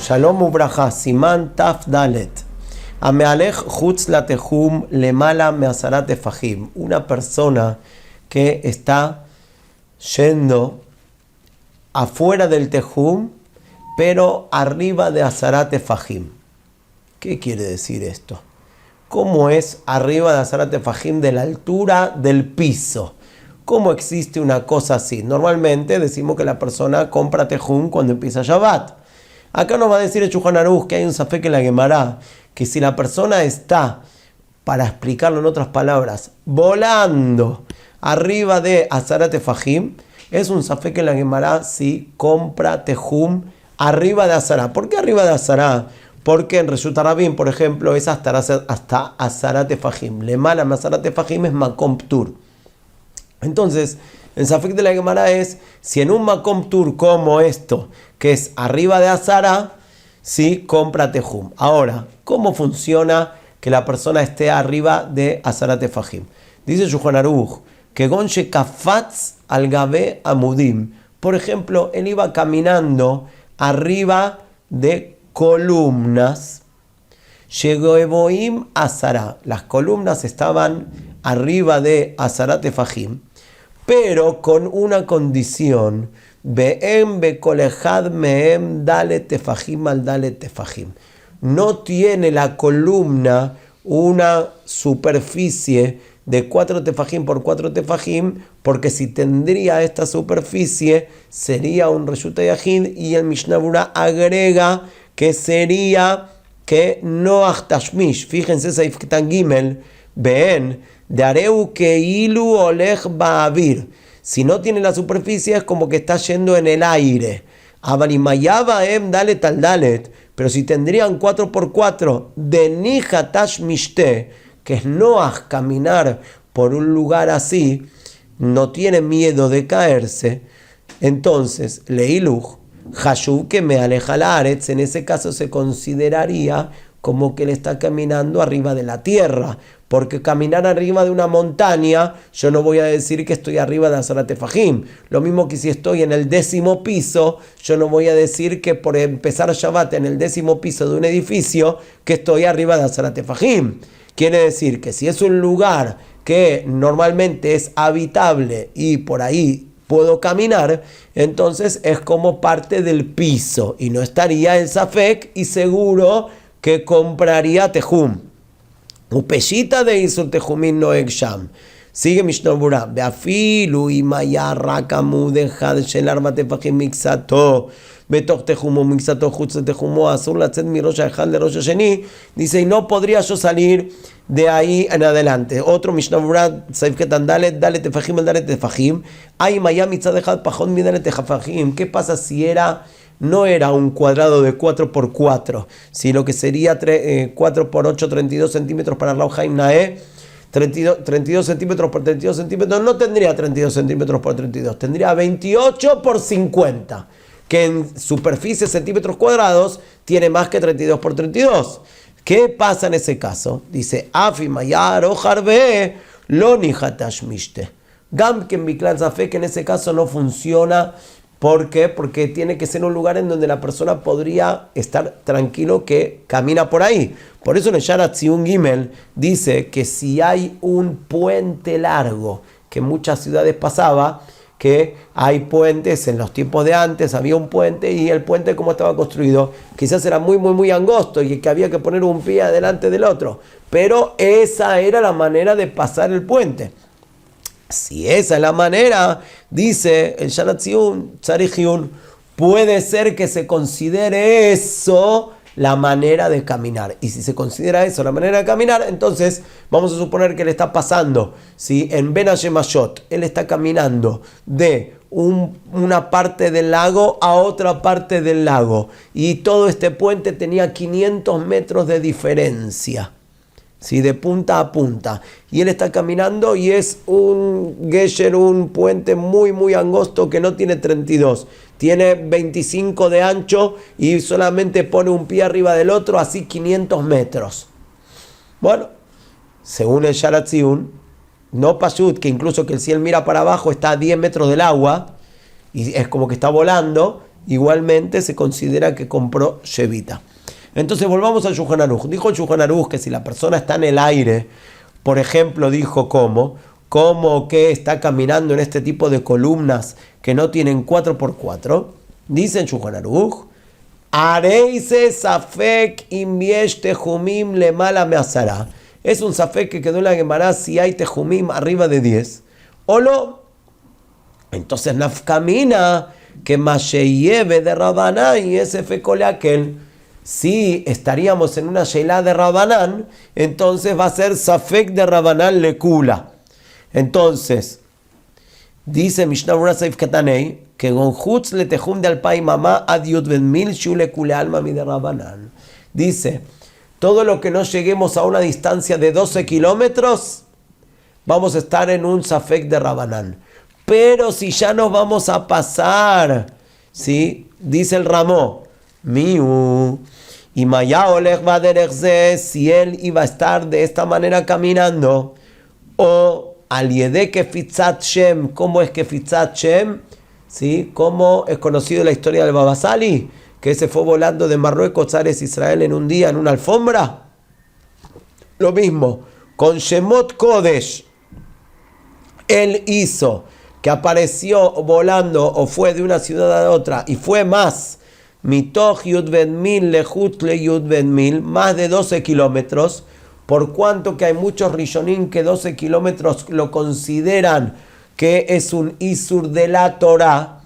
Shalom ubraja, Siman Taf Dalet. Amealech chutz latehum lemala measarat tefajim. Una persona que está yendo afuera del tejum, pero arriba de asarat tefajim. ¿Qué quiere decir esto? ¿Cómo es arriba de asarat tefajim, de la altura del piso? ¿Cómo existe una cosa así? Normalmente decimos que la persona compra tejum cuando empieza Shabbat. Acá nos va a decir el Shulchan Aruch que hay un safek en la Gemara, que si la persona está, para explicarlo en otras palabras, volando arriba de asarat tefajim, es un safek en la Gemara si compra tejum arriba de asarat. ¿Por qué arriba de asarat? Porque en Reshut Rabim, por ejemplo, es hasta asarat tefajim. Lemala asarat tefajim es makom ptur. Entonces, el safek de la Gemara es, si en un makom ptur como esto, que es arriba de Azara, sí, compra tejum. Ahora, ¿cómo funciona que la persona esté arriba de Azarat tefajim? Dice Shulchan Aruch que gonche kafatz al gabe amudim. Por ejemplo, él iba caminando arriba de columnas. Llegó Eboim Azara. Las columnas estaban arriba de Azarat tefajim, pero con una condición. Be'em bekolehad mehem dalet tefajim al dalet tefajim. No tiene la columna una superficie de 4 tefajim por 4 tefajim, porque si tendría esta superficie sería un reshut yahid, y el Mishnah Berurah agrega que sería que noach tashmish. Fíjense, Seif Ketan Gimel, be'en dareu keilu olech ba'avir. Si no tiene la superficie es como que está yendo en el aire. Abarimayaba em dalet al dalet. Pero si tendrían 4x4 de nija tashmishte, que es noach caminar por un lugar así, no tiene miedo de caerse, entonces leiluch hashuv que me aleja la aretz, en ese caso se consideraría como que él está caminando arriba de la tierra, porque caminar arriba de una montaña, yo no voy a decir que estoy arriba de Azarat tefajim. Lo mismo que si estoy en el 10º piso, yo no voy a decir que por empezar Shabbat en el 10º piso de un edificio, que estoy arriba de Azarat tefajim. Quiere decir que si es un lugar que normalmente es habitable y por ahí puedo caminar, entonces es como parte del piso y no estaría el safek, y seguro que compraría tejum. Upeshita de Isur tejumin no eksham. Sigue Mishnah Berurah. Beafilu imaya rakamu dejad shel arba tefajim mixato betoch tejumo mixato chutz tejumo asur latzet mirosh ha'echad lerosh hasheni. Dice, y no podría yo salir de ahí en adelante. Otro Mishnah Berurah, Seif Ketan Dalet, dalet tefajim el dalet tefajim. Ay maya mitzad dejad pachot mi dalet tefajim. ¿Qué pasa si no era un cuadrado de 4x4, sino que sería 4x8, 32 centímetros para Rav Chaim Naeh, 32 centímetros por 32 centímetros, no tendría 32 centímetros por 32, tendría 28 por 50, que en superficie centímetros cuadrados tiene más que 32 por 32. ¿Qué pasa en ese caso? Dice, Afi Mayar o Harbe, lo nihatash mishte. Gam que en Biklan Zafek en ese caso no funciona. ¿Por qué? Porque tiene que ser un lugar en donde la persona podría estar tranquilo que camina por ahí. Por eso en el Sharat Zion Gimel dice que si hay un puente largo, que en muchas ciudades pasaba, que hay puentes, en los tiempos de antes había un puente, y el puente como estaba construido quizás era muy angosto y que había que poner un pie adelante del otro, pero esa era la manera de pasar el puente. Si esa es la manera, dice el Sharat Zion Tzarich, puede ser que se considere eso la manera de caminar. Y si se considera eso la manera de caminar, entonces vamos a suponer que él está pasando, ¿sí? En Ben Hashemashot, él está caminando de una parte del lago a otra parte del lago, y todo este puente tenía 500 metros de diferencia, ¿sí? De punta a punta, y él está caminando y es un gesher, un puente muy angosto que no tiene 32, tiene 25 de ancho y solamente pone un pie arriba del otro, así 500 metros. Bueno, según el Sharat Zion, no pashut, que incluso que si él mira para abajo está a 10 metros del agua y es como que está volando, igualmente se considera que compró Shevita. Entonces volvamos al Shulchan Aruch. Dijo el Shulchan Aruch que si la persona está en el aire, por ejemplo, dijo como que está caminando en este tipo de columnas que no tienen 4x4, dice el Shulchan Aruch, Areise safek im yesh tehumim lemala me'asara. Es un safek que quedó en la Gemara si hay tehumim arriba de 10 o no. Entonces nafkamina que masheyeve de Rabanán y ese fecole aquel. Si estaríamos en una sheilá de Rabanán, entonces va a ser safek de Rabanán lekula. Entonces, dice Mishnah Berurah Seif Katanei, que gonchutz le tehum de alpay mamá ad yud ben mil shule kule alma mi de Rabanán. Dice, todo lo que no lleguemos a una distancia de 12 kilómetros, vamos a estar en un safek de Rabanán. Pero si ya nos vamos a pasar, ¿sí? Dice el Ramó, miu, y maya olech baderech ze, si él iba a estar de esta manera caminando, o al yedek kefitzat Shem, ¿cómo es kefitzat Shem? ¿Sí? ¿Cómo es conocido la historia del Baba Sali? Que se fue volando de Marruecos a Israel en un día en una alfombra. Lo mismo, con Shemot Kodesh, él hizo que apareció volando o fue de una ciudad a otra y fue más, mitoch yud ben mil lejut le yud ben mil, más de 12 kilómetros, por cuanto que hay muchos rishonim que 12 kilómetros lo consideran que es un isur de la Torah,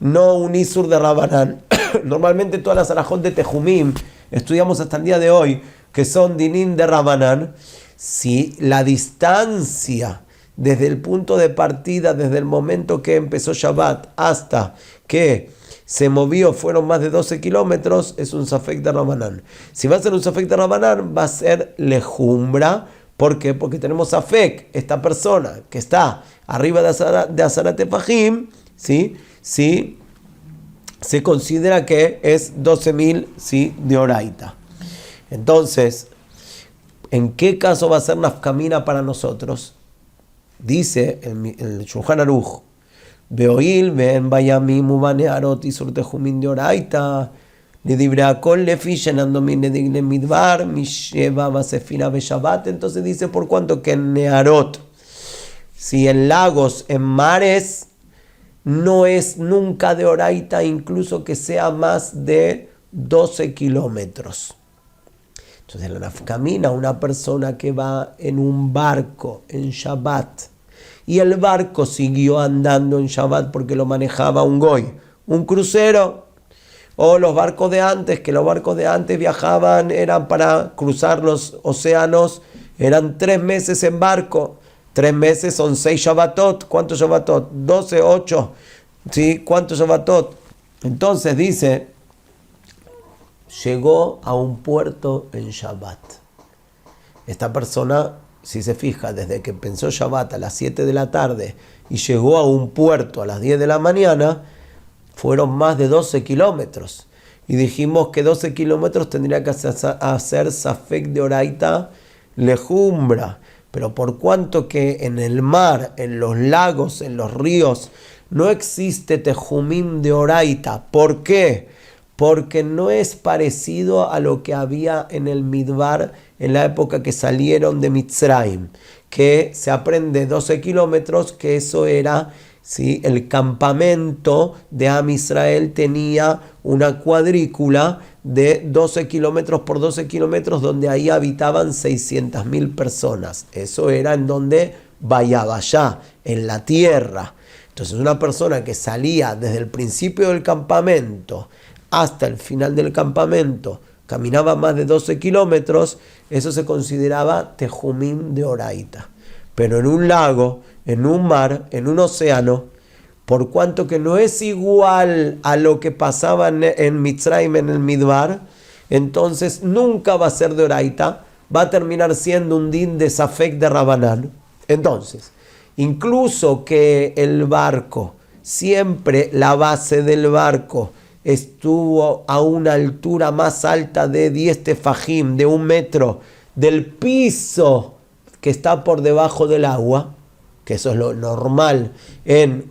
no un isur de Rabanán. Normalmente todas las alajot de Tehumim estudiamos hasta el día de hoy que son dinim de Rabanán. Si la distancia desde el punto de partida, desde el momento que empezó Shabbat hasta que se movió, fueron más de 12 kilómetros, es un safek de Rabanán. Si va a ser un safek de Rabanán, va a ser lejumbra. ¿Por qué? Porque tenemos safek, esta persona que está arriba de Azarat Tefajim, ¿sí? ¿Sí? Se considera que es 12.000, ¿sí? De oraita. Entonces, ¿en qué caso va a ser nafkamina para nosotros? Dice el Shulchan Aruch, Beoil ven bayamim ubanearot isur tehumin de oraita, le dibre akol lefi shenandomin le digle midbar, misheva basefina beshabat. Entonces dice, por cuanto que en Nearot, si en lagos, en mares, no es nunca de oraita, incluso que sea más de 12 kilómetros. Entonces la nafkamina, una persona que va en un barco en Shabbat y el barco siguió andando en Shabbat porque lo manejaba un goy, un crucero, o los barcos de antes, que los barcos de antes viajaban, eran para cruzar los océanos, eran 3 meses en barco. 3 meses son 6 Shabbatot. ¿Cuántos Shabbatot? 12, 8. ¿Sí? ¿Cuántos Shabbatot? Entonces dice, llegó a un puerto en Shabbat. Esta persona, si se fija, desde que pensó Shabbat a las 7 de la tarde y llegó a un puerto a las 10 de la mañana, fueron más de 12 kilómetros. Y dijimos que 12 kilómetros tendría que hacer safek de oraita lejumbra. Pero por cuanto que en el mar, en los lagos, en los ríos, no existe tehumim de oraita. ¿Por qué? Porque no es parecido a lo que había en el Midbar en la época que salieron de Mitzrayim, que se aprende 12 kilómetros, que eso era, ¿sí? El campamento de Am Israel tenía una cuadrícula de 12 kilómetros por 12 kilómetros, donde ahí habitaban 600.000 personas. Eso era en donde Vayavayá, en la tierra. Entonces una persona que salía desde el principio del campamento hasta el final del campamento, caminaba más de 12 kilómetros, eso se consideraba tehumim de oraita. Pero en un lago, en un mar, en un océano, por cuanto que no es igual a lo que pasaba en Mitzrayim, en el Midbar, entonces nunca va a ser de oraita, va a terminar siendo un din de safek de Rabanán. Entonces, incluso que el barco, siempre la base del barco estuvo a una altura más alta de 10 tefajim, de 1 metro, del piso que está por debajo del agua, que eso es lo normal en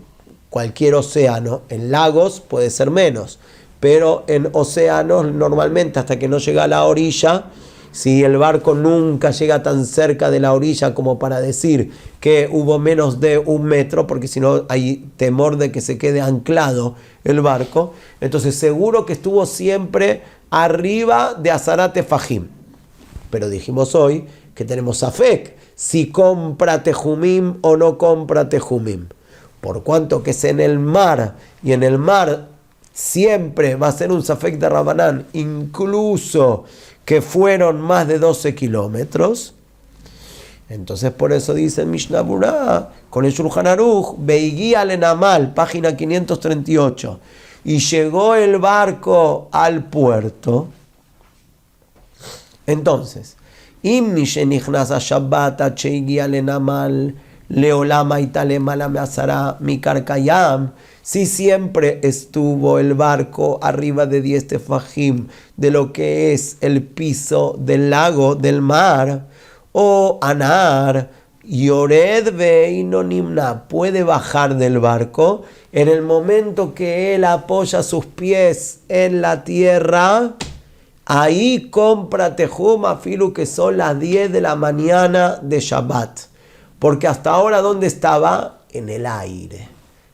cualquier océano. En lagos puede ser menos, pero en océanos normalmente hasta que no llega a la orilla, si el barco nunca llega tan cerca de la orilla como para decir que hubo menos de 1 metro, porque si no hay temor de que se quede anclado el barco, entonces seguro que estuvo siempre arriba de Azarat Tefajim. Pero dijimos hoy que tenemos Safek, si compra Tejumim o no compra Tejumim. Por cuanto que es en el mar, y en el mar siempre va a ser un Safek de Rabanán, incluso que fueron más de 12 kilómetros. Entonces por eso dice el Mishnah Berurah con el Shulchan Aruch, Beiguía Lenamal, página 538, y llegó el barco al puerto. Entonces, Im Mishenichnas a Shabbat Cheiguía Lenamal Leolama Italemala Meazara Mikarkayam, si siempre estuvo el barco arriba de 10 tefajim de lo que es el piso del lago, del mar, o anar, yored veino nimna, puede bajar del barco en el momento que él apoya sus pies en la tierra, ahí compra tejum afilu que son las 10 de la mañana de Shabbat. Porque hasta ahora, ¿dónde estaba? En el aire,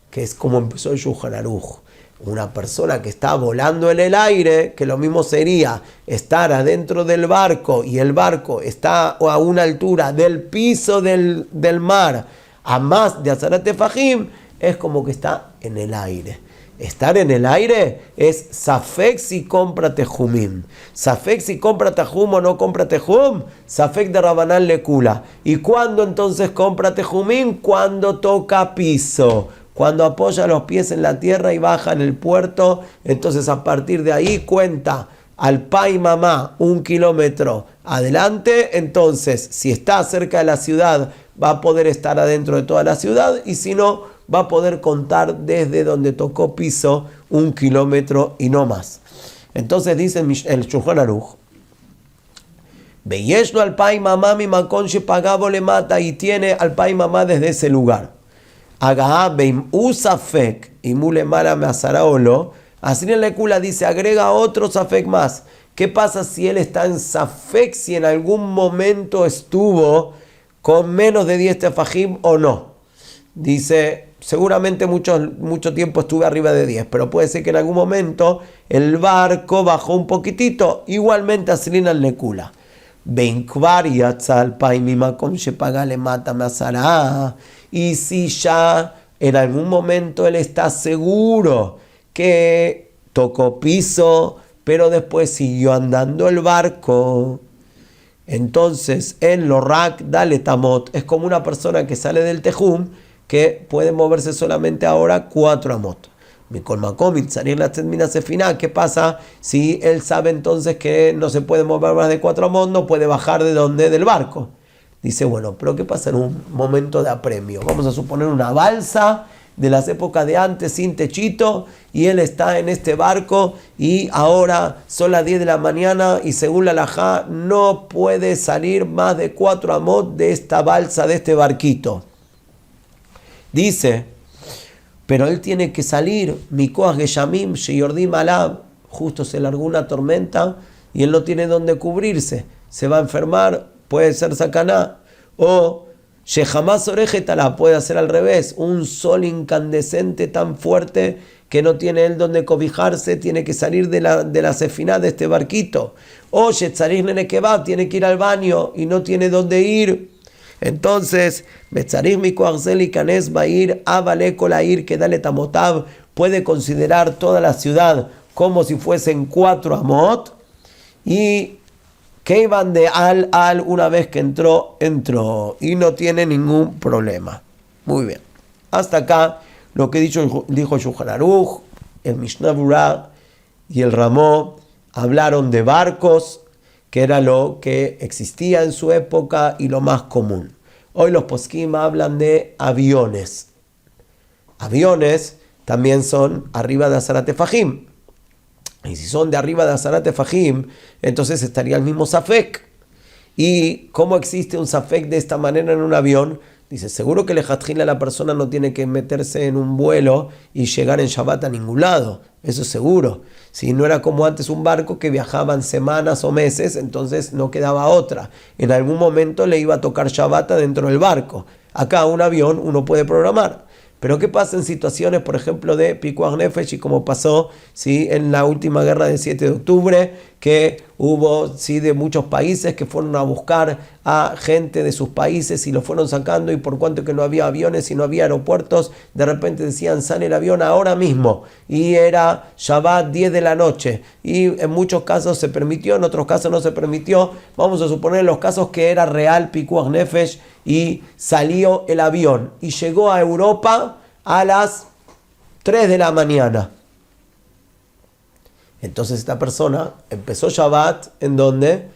que es como empezó el Shulchan Aruch. Una persona que está volando en el aire, que lo mismo sería estar adentro del barco y el barco está a una altura del piso del mar, a más de Azarat Tefajim, es como que está en el aire. Estar en el aire es Safek si compra Tejumim. Safek si compra Tejum o no compra Tejum. Safek de Rabanán le cula. ¿Y cuándo entonces compra Tejumim? Cuando toca piso. Cuando apoya los pies en la tierra y baja en el puerto. Entonces a partir de ahí cuenta al pai mamá 1 kilómetro adelante. Entonces si está cerca de la ciudad va a poder estar adentro de toda la ciudad. Y si no, va a poder contar desde donde tocó piso 1 kilómetro y no más. Entonces dice el Shulchan Aruch, Veyeshno al pai mamá mi makon shepagabo le mata, y tiene al pai mamá desde ese lugar. Agaha beim usafek y mule mala me asara o lo. Así en la cula dice, agrega otro safek más. ¿Qué pasa si él está en safek, si en algún momento estuvo con menos de 10 tefajim o no? Dice, seguramente mucho tiempo estuve arriba de 10, pero puede ser que en algún momento el barco bajó un poquitito. Igualmente Asilin al Nekula. Y si ya en algún momento él está seguro que tocó piso, pero después siguió andando el barco, entonces en Lorak dale tamot, es como una persona que sale del Tejum, que puede moverse solamente ahora 4 amot. ¿Qué pasa si él sabe entonces que no se puede mover más de 4 amot? No puede bajar de donde, del barco. Dice, bueno, pero ¿qué pasa en un momento de apremio? Vamos a suponer una balsa de las épocas de antes sin techito, y él está en este barco y ahora son las 10 de la mañana y según la halajá no puede salir más de 4 amot de esta balsa, de este barquito. Dice, pero él tiene que salir, Mikoach Geshamim, Sheyordim Alab, justo se largó una tormenta y él no tiene dónde cubrirse, se va a enfermar, puede ser sacaná, o Shehamás Orejetala, puede ser al revés, un sol incandescente tan fuerte que no tiene él dónde cobijarse, tiene que salir de la sefiná de este barquito, o Shetzarich Nenekebab, tiene que ir al baño y no tiene dónde ir. Entonces, puede considerar toda la ciudad como si fuesen 4 amot, y que iban de al, una vez que entró, y no tiene ningún problema. Muy bien. Hasta acá lo que dijo Shulchan Aruch, el Mishnah Berurah y el Ramó hablaron de barcos, que era lo que existía en su época y lo más común. Hoy los poskim hablan de aviones. Aviones también son arriba de Azarat Tefajim. Y si son de arriba de Azarat Tefajim, entonces estaría el mismo Safek. ¿Y cómo existe un Safek de esta manera en un avión? Dice, seguro que lejatjila la persona no tiene que meterse en un vuelo y llegar en Shabbat a ningún lado. Eso es seguro. Si no era como antes un barco que viajaban semanas o meses, entonces no quedaba otra. En algún momento le iba a tocar Shabbat dentro del barco. Acá un avión uno puede programar. Pero ¿qué pasa en situaciones, por ejemplo, de Pikuach Nefesh y como pasó, ¿sí?, en la última guerra del 7 de octubre, que hubo, ¿sí?, de muchos países que fueron a buscar a gente de sus países y lo fueron sacando, y por cuanto que no había aviones y no había aeropuertos, de repente decían, sale el avión ahora mismo, y era Shabbat 10 de la noche, y en muchos casos se permitió, en otros casos no se permitió. Vamos a suponer en los casos que era real Pikuach Nefesh y salió el avión y llegó a Europa a las 3 de la mañana. Entonces esta persona empezó Shabbat, ¿en dónde?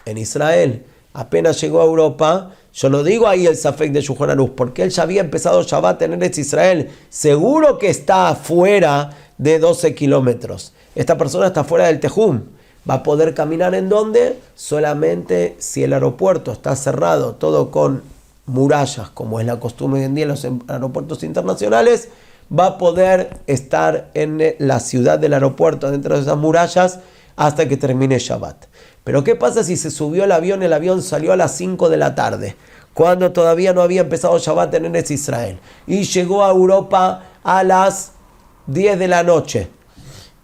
En Israel. Apenas llegó a Europa, yo no digo ahí el Safek de Shulchan Aruch, porque él ya había empezado Shabbat en Eretz Israel. Seguro que está afuera de 12 kilómetros. Esta persona está fuera del Tejum. ¿Va a poder caminar en dónde? Solamente si el aeropuerto está cerrado, todo con murallas, como es la costumbre hoy en día en los aeropuertos internacionales, va a poder estar en la ciudad del aeropuerto, dentro de esas murallas, hasta que termine Shabbat. Pero ¿qué pasa si se subió el avión salió a las 5 de la tarde, cuando todavía no había empezado Shabbat en Eretz Israel, y llegó a Europa a las 10 de la noche?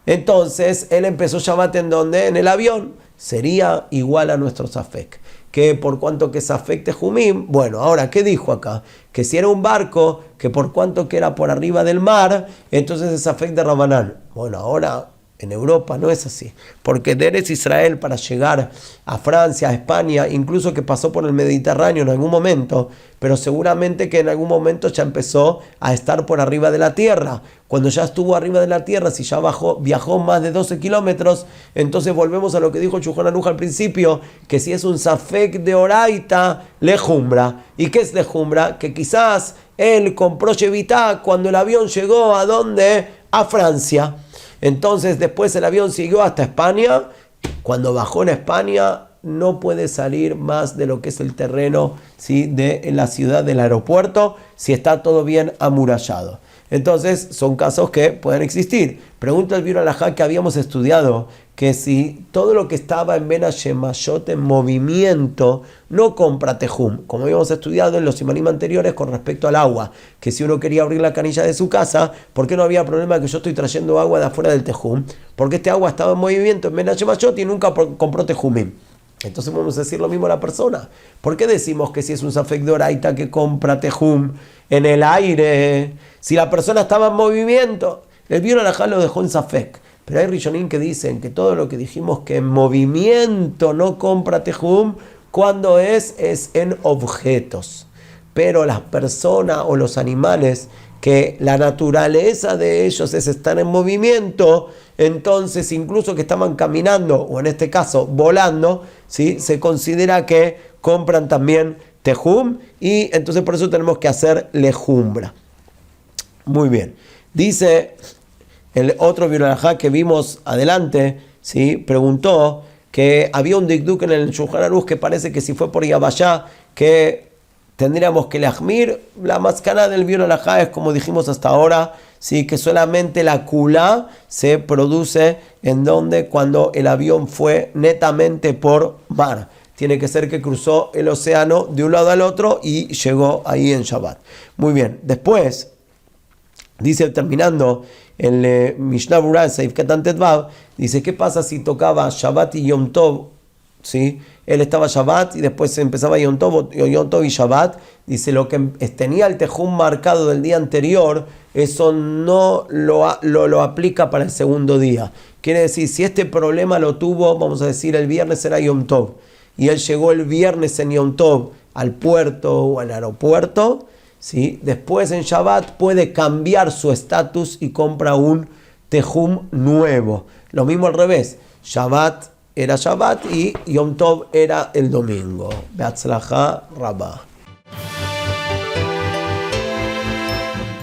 Entonces, él empezó Shabbat ¿en dónde? En el avión. Sería igual a nuestro Safek. Que por cuanto que Safek Tejumim, bueno, ahora, ¿qué dijo acá? Que si era un barco, que por cuanto que era por arriba del mar, entonces es Safek de Rabanán. Bueno, ahora en Europa no es así. Porque de Eretz Israel para llegar a Francia, a España, incluso que pasó por el Mediterráneo en algún momento, pero seguramente que en algún momento ya empezó a estar por arriba de la tierra. Cuando ya estuvo arriba de la tierra, si ya viajó más de 12 kilómetros, entonces volvemos a lo que dijo Shulchan Aruch al principio, que si es un Safek de Oraita, lejumbra. ¿Y qué es lejumbra? Que quizás él compró Shevitá cuando el avión llegó ¿a dónde? A Francia. Entonces después el avión siguió hasta España. Cuando bajó en España no puede salir más de lo que es el terreno, ¿sí?, de la ciudad del aeropuerto, si está todo bien amurallado. Entonces son casos que pueden existir. Pregunta el Biur Alajá que habíamos estudiado, que si todo lo que estaba en Ben Hashemayot en movimiento no compra Tejum, como habíamos estudiado en los simanim anteriores con respecto al agua, que si uno quería abrir la canilla de su casa, ¿por qué no había problema que yo estoy trayendo agua de afuera del Tejum? Porque este agua estaba en movimiento en Ben Hashemayot y nunca compró Tejumim. Entonces vamos a decir lo mismo a la persona. ¿Por qué decimos que si es un Safek de Oraita que compra Tejum en el aire, si la persona estaba en movimiento? El Biur Alajá lo dejó en Safek. Pero hay Rishonim que dicen que todo lo que dijimos que en movimiento no compra Tejum, cuando es en objetos. Pero las personas o los animales, que la naturaleza de ellos es estar en movimiento, entonces incluso que estaban caminando, o en este caso volando, ¿sí?, se considera que compran también Tejum, y entonces por eso tenemos que hacer lejumbra. Muy bien. Dice el otro Biur Alajá que vimos adelante, ¿sí?, preguntó que había un dikduk en el Shulchan Aruch que parece que si fue por Yavayá, que tendríamos que lejmir. La mascana del Biur Alajá es como dijimos hasta ahora, ¿sí?, que solamente la kulá se produce en donde cuando el avión fue netamente por mar. Tiene que ser que cruzó el océano de un lado al otro y llegó ahí en Shabbat. Muy bien, después dice, terminando el Mishnah Berurah, Seif Katan Tetvav, dice, ¿qué pasa si tocaba Shabbat y Yom Tov? ¿Sí? Él estaba Shabbat y después empezaba Yom Tov y Shabbat. Dice, lo que tenía el Tejum marcado del día anterior, eso no lo aplica para el segundo día. Quiere decir, si este problema lo tuvo, vamos a decir, el viernes era Yom Tov, y él llegó el viernes en Yom Tov al puerto o al aeropuerto, ¿sí?, después en Shabbat puede cambiar su estatus y compra un Tejum nuevo. Lo mismo al revés, Shabbat era Shabbat y Yom Tov era el domingo. Beatzlajá Rabá.